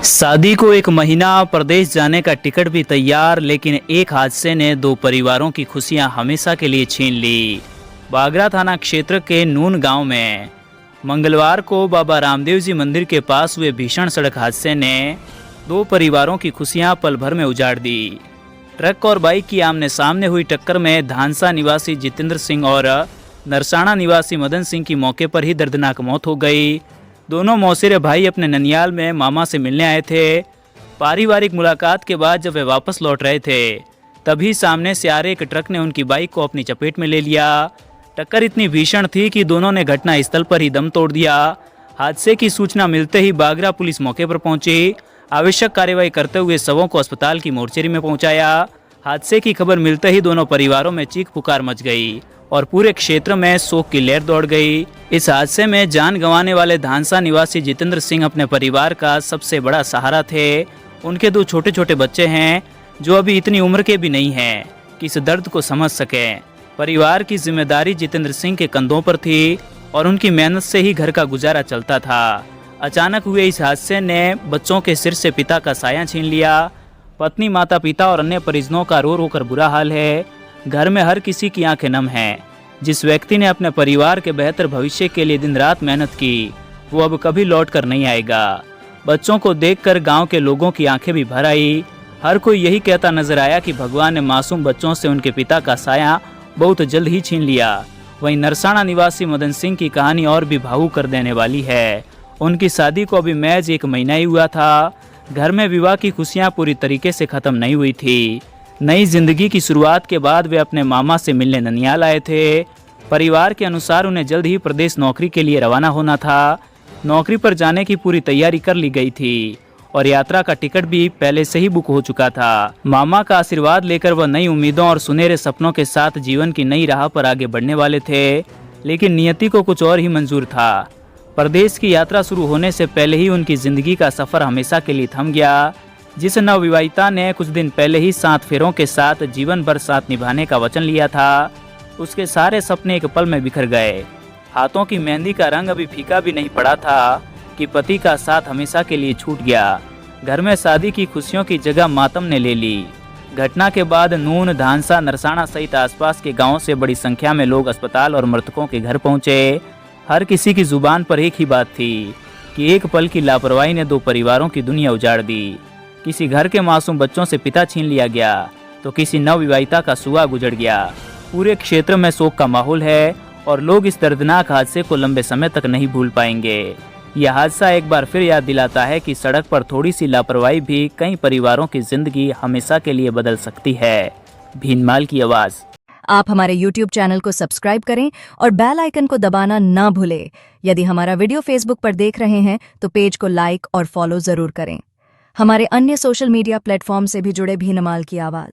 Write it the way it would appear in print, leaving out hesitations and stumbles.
शादी को एक महीना प्रदेश जाने का टिकट भी तैयार, लेकिन एक हादसे ने दो परिवारों की खुशियां हमेशा के लिए छीन ली। बागरा थाना क्षेत्र के नून गांव में मंगलवार को बाबा रामदेव जी मंदिर के पास हुए भीषण सड़क हादसे ने दो परिवारों की खुशियां पल भर में उजाड़ दी। ट्रक और बाइक की आमने सामने हुई टक्कर में धानसा निवासी जितेंद्र सिंह और नरसाना निवासी मदन सिंह की मौके पर ही दर्दनाक मौत हो गई। दोनों मौसेरे भाई अपने ननियाल में मामा से मिलने आए थे। पारिवारिक मुलाकात के बाद जब वे वापस लौट रहे थे, तभी सामने से आ रहे एक ट्रक ने उनकी बाइक को अपनी चपेट में ले लिया। टक्कर इतनी भीषण थी कि दोनों ने घटनास्थल पर ही दम तोड़ दिया। हादसे की सूचना मिलते ही बागरा पुलिस मौके पर पहुंची। आवश्यक कार्रवाई करते हुए शवों को अस्पताल की मोर्चरी में पहुंचाया। हादसे की खबर मिलते ही दोनों परिवारों में चीख पुकार मच गई और पूरे क्षेत्र में शोक की लहर दौड़ गई। इस हादसे में जान गंवाने वाले धानसा निवासी जितेंद्र सिंह अपने परिवार का सबसे बड़ा सहारा थे। उनके दो छोटे छोटे बच्चे हैं जो अभी इतनी उम्र के भी नहीं हैं कि इस दर्द को समझ सकें। परिवार की जिम्मेदारी जितेंद्र सिंह के कंधों पर थी और उनकी मेहनत से ही घर का गुजारा चलता था। अचानक हुए इस हादसे ने बच्चों के सिर से पिता का साया छीन लिया। पत्नी, माता पिता और अन्य परिजनों का रो रो कर बुरा हाल है। घर में हर किसी की आंखें नम हैं। जिस व्यक्ति ने अपने परिवार के बेहतर भविष्य के लिए दिन रात मेहनत की, वो अब कभी लौट कर नहीं आएगा। बच्चों को देखकर गांव के लोगों की आंखें भी भर आई। हर कोई यही कहता नजर आया कि भगवान ने मासूम बच्चों से उनके पिता का साया बहुत जल्द ही छीन लिया। वहीं नरसाना निवासी मदन सिंह की कहानी और भी भावुक कर देने वाली है। उनकी शादी को अभी महज एक महीना ही हुआ था। घर में विवाह की खुशियां पूरी तरीके से खत्म नहीं हुई थी। नई जिंदगी की शुरुआत के बाद वे अपने मामा से मिलने ननियाल आए थे। परिवार के अनुसार उन्हें जल्द ही प्रदेश नौकरी के लिए रवाना होना था। नौकरी पर जाने की पूरी तैयारी कर ली गई थी और यात्रा का टिकट भी पहले से ही बुक हो चुका था। मामा का आशीर्वाद लेकर वह नई उम्मीदों और सुनहरे सपनों के साथ जीवन की नई राह पर आगे बढ़ने वाले थे, लेकिन नियति को कुछ और ही मंजूर था। प्रदेश की यात्रा शुरू होने से पहले ही उनकी जिंदगी का सफर हमेशा के लिए थम गया। जिस नवविवाहिता ने कुछ दिन पहले ही 7 फेरों के साथ जीवन भर साथ निभाने का वचन लिया था, उसके सारे सपने एक पल में बिखर गए। हाथों की मेहंदी का रंग अभी फीका भी नहीं पड़ा था कि पति का साथ हमेशा के लिए छूट गया। घर में शादी की खुशियों की जगह मातम ने ले ली। घटना के बाद नून, धानसा, नरसाना सहित आसपास के गांवों से बड़ी संख्या में लोग अस्पताल और मृतकों के घर पहुंचे। हर किसी की जुबान पर एक ही बात थी कि एक पल की लापरवाही ने दो परिवारों की दुनिया उजाड़ दी। किसी घर के मासूम बच्चों से पिता छीन लिया गया तो किसी नवविवाहिता का सुहाग गुजर गया। पूरे क्षेत्र में शोक का माहौल है और लोग इस दर्दनाक हादसे को लंबे समय तक नहीं भूल पाएंगे। यह हादसा एक बार फिर याद दिलाता है कि सड़क पर थोड़ी सी लापरवाही भी कई परिवारों की जिंदगी हमेशा के लिए बदल सकती है। भीनमाल की आवाज। आप हमारे YouTube चैनल को सब्सक्राइब करें और बेल आइकन को दबाना ना भूलें। यदि हमारा वीडियो Facebook पर देख रहे हैं तो पेज को लाइक और फॉलो जरूर करें। हमारे अन्य सोशल मीडिया प्लेटफॉर्म से भी जुड़े भीनमाल की आवाज।